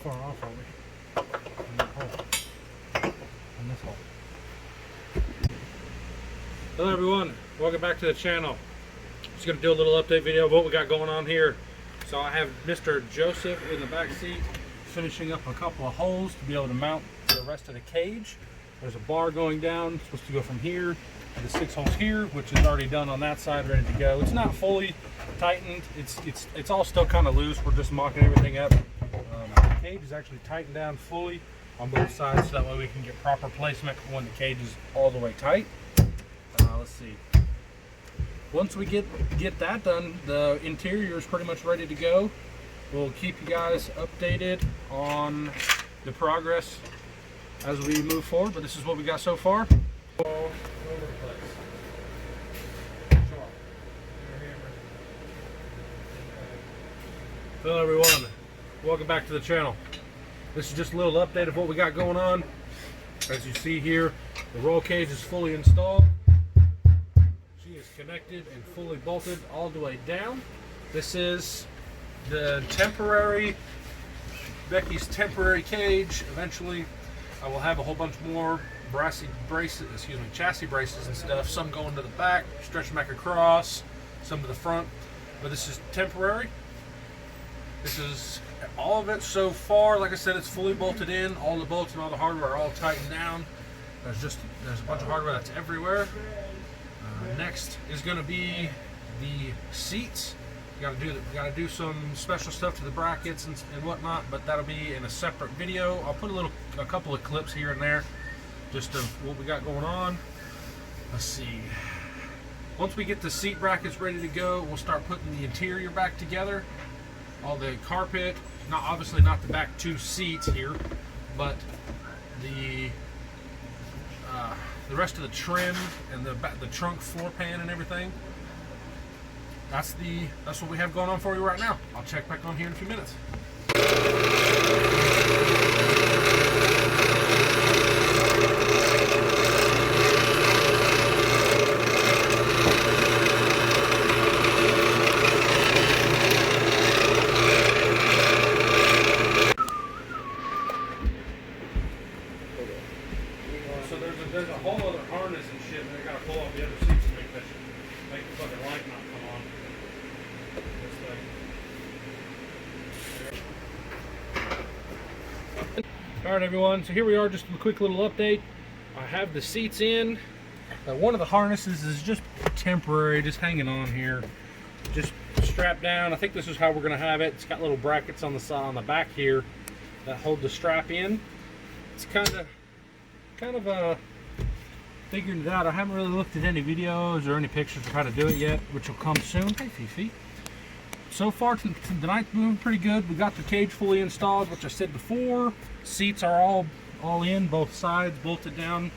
far off, are we? In that hole. In this hole. Hello everyone, welcome back to the channel. Just going to do a little update video of what we got going on here. So I have Mr. Joseph in the back seat finishing up a couple of holes to be able to mount the rest of the cage. There's a bar going down, supposed to go from here to the 6 holes here, which is already done on that side, ready to go. It's not fully tightened, it's all still kind of loose. We're just mocking everything up. The cage is actually tightened down fully on both sides, so that way we can get proper placement when the cage is all the way tight. Let's see. Once we get that done, the interior is pretty much ready to go. We'll keep you guys updated on the progress as we move forward, but this is what we got so far. All over the place. Hello everyone, welcome back to the channel. This is just a little update of what we got going on. As you see here, the roll cage is fully installed. She is connected and fully bolted all the way down. This is the Becky's temporary cage. Eventually I will have a whole bunch more chassis braces and stuff. Some going to the back, stretch them back across, some to the front. But this is temporary. This is all of it so far. Like I said, it's fully bolted in. All the bolts and all the hardware are all tightened down. There's a bunch of hardware that's everywhere. Next is going to be the seats. We got to do some special stuff to the brackets and whatnot, but that'll be in a separate video. I'll put a couple of clips here and there, just of what we got going on. Let's see. Once we get the seat brackets ready to go, we'll start putting the interior back together. All the carpet, obviously not the back 2 seats here, but the rest of the trim and the trunk floor pan and everything. That's what we have going on for you right now. I'll check back on here in a few minutes. So there's a whole other harness and shit, and I gotta pull off the other seats to make the fucking light not come on. Alright everyone, so here we are, just a quick little update. I have the seats in. One of the harnesses is just temporary, just hanging on here. Just strapped down. I think this is how we're going to have it. It's got little brackets on the side, on the back here, that hold the strap in. It's kind of figuring it out. I haven't really looked at any videos or any pictures of how to do it yet, which will come soon. Hey Fifi. So far tonight's moving pretty good. We got the cage fully installed, which I said before. Seats are all in, both sides bolted down,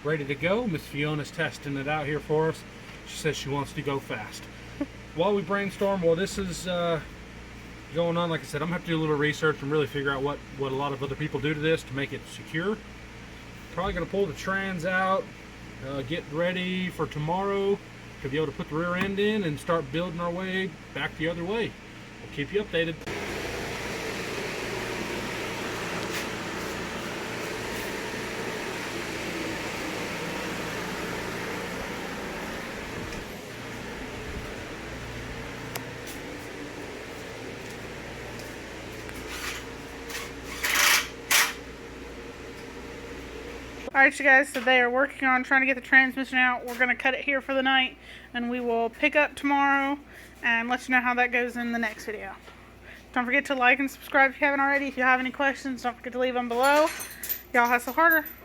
ready to go. Miss Fiona's testing it out here for us. She says she wants to go fast. While we brainstorm, while this is going on, like I said, I'm gonna have to do a little research and really figure out what a lot of other people do to this to make it secure. Probably gonna pull the trans out, get ready for tomorrow to be able to put the rear end in and start building our way back the other way. We'll keep you updated. Alright you guys, so they are working on trying to get the transmission out. We're going to cut it here for the night, and we will pick up tomorrow and let you know how that goes in the next video. Don't forget to like and subscribe if you haven't already. If you have any questions, don't forget to leave them below. Y'all hustle harder.